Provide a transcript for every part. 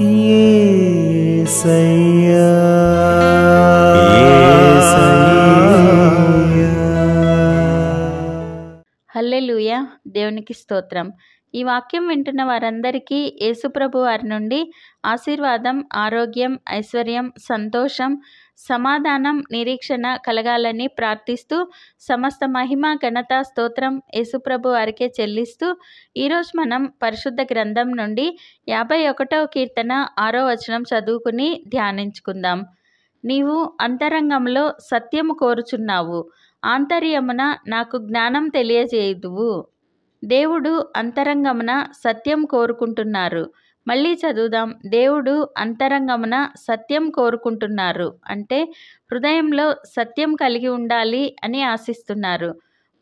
యేసయ్యా హల్లెలూయా. దేవునికి స్తోత్రం. ఈ వాక్యం వింటున్న వారందరికీ యేసుప్రభు వారి నుండి ఆశీర్వాదం, ఆరోగ్యం, ఐశ్వర్యం, సంతోషం, సమాధానం, నిరీక్షణ కలగాలని ప్రార్థిస్తూ సమస్త మహిమ, ఘనత, స్తోత్రం యేసుప్రభు వారికే చెల్లిస్తూ ఈరోజు మనం పరిశుద్ధ గ్రంథం నుండి 51వ కీర్తన 6వ వచనం చదువుకుని ధ్యానించుకుందాం. నీవు అంతరంగంలో సత్యము కోరుచున్నావు, ఆంతర్యమున నాకు జ్ఞానం తెలియజేయుదువు. దేవుడు అంతరంగమున సత్యం కోరుకుంటున్నారు. మళ్ళీ చదువుదాం. దేవుడు అంతరంగమున సత్యం కోరుకుంటున్నారు అంటే హృదయంలో సత్యం కలిగి ఉండాలి అని ఆశిస్తున్నారు.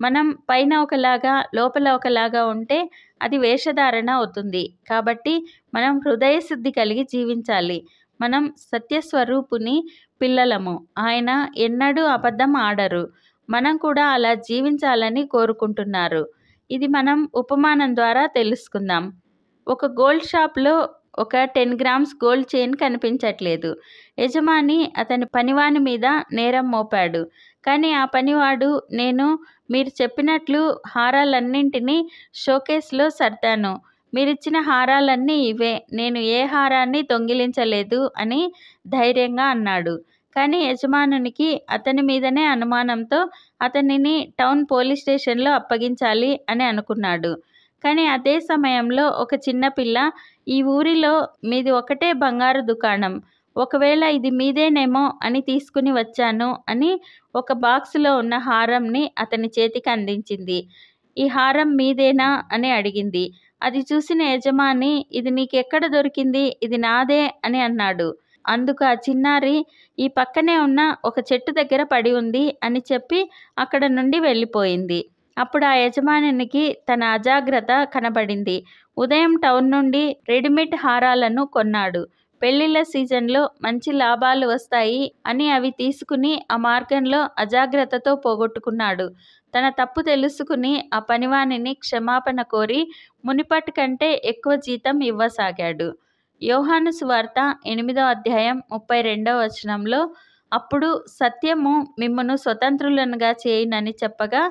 మనం పైన ఒకలాగా లోపల ఒకలాగా ఉంటే అది వేషధారణ అవుతుంది. కాబట్టి మనం హృదయ శుద్ధి కలిగి జీవించాలి. మనం సత్యస్వరూపుని పిల్లలము. ఆయన ఎన్నడూ అబద్ధం ఆడరు. మనం కూడా అలా జీవించాలని కోరుకుంటున్నారు. ఇది మనం ఉపమానం ద్వారా తెలుసుకుందాం. ఒక గోల్డ్ షాప్లో ఒక 10 గ్రామ్స్ గోల్డ్ చైన్ కనిపించట్లేదు. యజమాని అతని పనివాని మీద నేరం మోపాడు. కానీ ఆ పనివాడు, నేను మీరు చెప్పినట్లు హారాలన్నింటినీ షోకేస్లో సర్దాను. మీరిచ్చిన హారాలన్నీ ఇవే, నేను ఏ హారాన్ని దొంగిలించలేదు అని ధైర్యంగా అన్నాడు. కానీ యజమానునికి అతని మీదనే అనుమానంతో అతనిని టౌన్ పోలీస్ స్టేషన్లో అప్పగించాలి అని అనుకున్నాడు. కానీ అదే సమయంలో ఒక చిన్నపిల్ల, ఈ ఊరిలో మీది ఒకటే బంగారు దుకాణం, ఒకవేళ ఇది మీదేనేమో అని తీసుకుని వచ్చాను అని ఒక బాక్సులో ఉన్న హారంని అతని చేతికి అందించింది. ఈ హారం మీదేనా అని అడిగింది. అది చూసిన యజమాని, ఇది నీకెక్కడ దొరికింది, ఇది నాదే అని అన్నాడు. అందుకు ఆ చిన్నారి, ఈ పక్కనే ఉన్న ఒక చెట్టు దగ్గర పడి ఉంది అని చెప్పి అక్కడ నుండి వెళ్ళిపోయింది. అప్పుడు ఆ యజమానికి తన అజాగ్రత్త కనబడింది. ఉదయం టౌన్ నుండి రెడీమేడ్ హారాలను కొన్నాడు. పెళ్లిళ్ళ సీజన్లో మంచి లాభాలు వస్తాయి అని అవి తీసుకుని ఆ మార్గంలో అజాగ్రత్తతో పోగొట్టుకున్నాడు. తన తప్పు తెలుసుకుని ఆ పనివానిని క్షమాపణ కోరి మునిపటి కంటే ఎక్కువ జీతం ఇవ్వసాగాడు. యోహాను సువార్త 8వ అధ్యాయం 32వ వచనంలో, అప్పుడు సత్యము మిమ్మును స్వతంత్రులనుగా చేయునని చెప్పగా,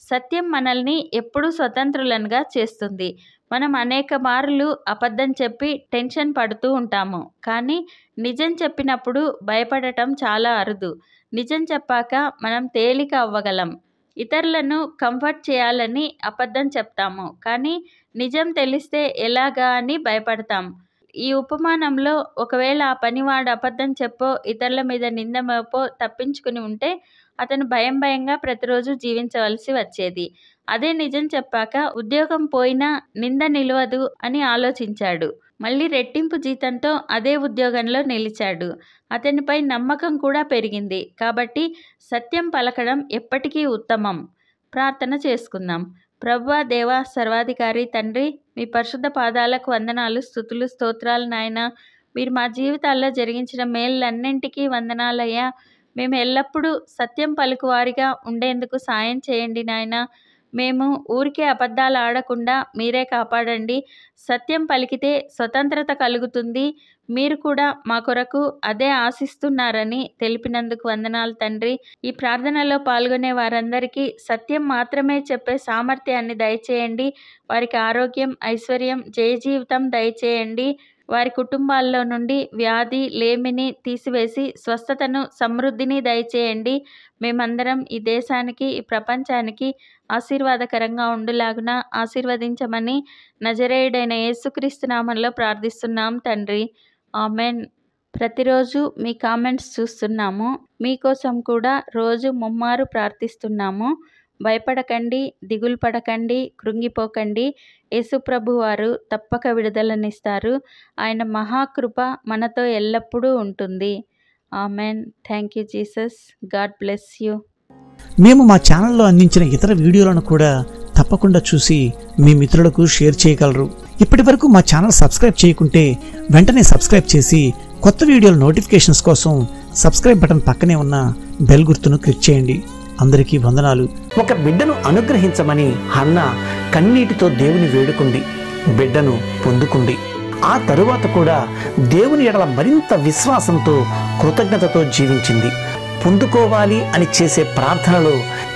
సత్యం మనల్ని ఎప్పుడూ స్వతంత్రులనుగా చేస్తుంది. మనం అనేక మార్లు అబద్ధం చెప్పి టెన్షన్ పడుతూ ఉంటాము. కానీ నిజం చెప్పినప్పుడు భయపడటం చాలా అరుదు. నిజం చెప్పాక మనం తేలిక అవ్వగలం. ఇతరులను కంఫర్ట్ చేయాలని అబద్ధం చెప్తాము. కానీ నిజం తెలిస్తే ఎలాగా అని భయపడతాం. ఈ ఉపమానంలో ఒకవేళ ఆ పనివాడు అబద్ధం చెప్పో ఇతరుల మీద నింద మోపో తప్పించుకుని ఉంటే అతను భయంగా ప్రతిరోజు జీవించవలసి వచ్చేది. అదే నిజం చెప్పాక ఉద్యోగం పోయినా నింద నిలవదు అని ఆలోచించాడు. మళ్ళీ రెట్టింపు జీతంతో అదే ఉద్యోగంలో నిలిచాడు. అతనిపై నమ్మకం కూడా పెరిగింది. కాబట్టి సత్యం పలకడం ఎప్పటికీ ఉత్తమం. ప్రార్థన చేసుకుందాం. ప్రభువా, దేవా, సర్వాధికారి తండ్రి, మీ పరిశుద్ధ పాదాలకు వందనాలు, స్తుతులు, స్తోత్రాలు నాయన. మీరు మా జీవితాల్లో జరిగించిన మేళ్ళన్నింటికీ వందనాలయ్యా. మేము ఎల్లప్పుడూ సత్యం పలుకువారిగా ఉండేందుకు సాయం చేయండి నాయన. మేము ఊరికే అబద్ధాలు ఆడకుండా మీరే కాపాడండి. సత్యం పలికితే స్వతంత్రత కలుగుతుంది. మీరు కూడా మా కొరకు అదే ఆశిస్తున్నారని తెలిపినందుకు వందనాలు తండ్రి. ఈ ప్రార్థనలో పాల్గొనే వారందరికీ సత్యం మాత్రమే చెప్పే సామర్థ్యాన్ని దయచేయండి. వారికి ఆరోగ్యం, ఐశ్వర్యం, జయ జీవితం దయచేయండి. వారి కుటుంబాల్లో నుండి వ్యాధి, లేమిని తీసివేసి స్వస్థతను, సమృద్ధిని దయచేయండి. మేమందరం ఈ దేశానికి, ఈ ప్రపంచానికి ఆశీర్వాదకరంగా ఉండులాగున ఆశీర్వదించమని నజరేయుడైన యేసుక్రీస్తు నామంలో ప్రార్థిస్తున్నాం తండ్రి. ఆమెన్. ప్రతిరోజు మీ కామెంట్స్ చూస్తున్నాము. మీకోసం కూడా రోజు ముమ్మారు ప్రార్థిస్తున్నాము. భయపడకండి, దిగులు పడకండి, కృంగిపోకండి. యేసుప్రభు వారు తప్పక విడుదలనిస్తారు. ఆయన మహాకృప మనతో ఎల్లప్పుడూ ఉంటుంది. Amen. Thank you Jesus. God bless you. మేము మా ఛానల్లో అందించిన ఇతర వీడియోలను కూడా తప్పకుండా చూసి మీ మిత్రులకు షేర్ చేయగలరు. ఇప్పటి వరకు మా ఛానల్ సబ్స్క్రైబ్ చేయకుంటే వెంటనే సబ్స్క్రైబ్ చేసి కొత్త వీడియోల నోటిఫికేషన్స్ కోసం సబ్స్క్రైబ్ బటన్ పక్కనే ఉన్న బెల్ గుర్తును క్లిక్ చేయండి. అందరికీ వందనాలు. ఒక బిడ్డను అనుగ్రహించమని హన్నా కన్నీటితో దేవుని వేడుకుంది. బిడ్డను పొందుకుంది. ఆ తరువాత కూడా దేవుని ఎడల మరింత విశ్వాసంతో కృతజ్ఞతతో జీవించింది. పొందుకోవాలి అని చేసే ప్రార్థనలో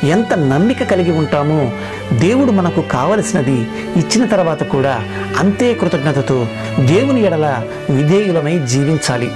ఎంత నమ్మిక కలిగి ఉంటామో, దేవుడు మనకు కావలసినది ఇచ్చిన తర్వాత కూడా అంతే కృతజ్ఞతతో దేవుని ఎడల విధేయులమై జీవించాలి.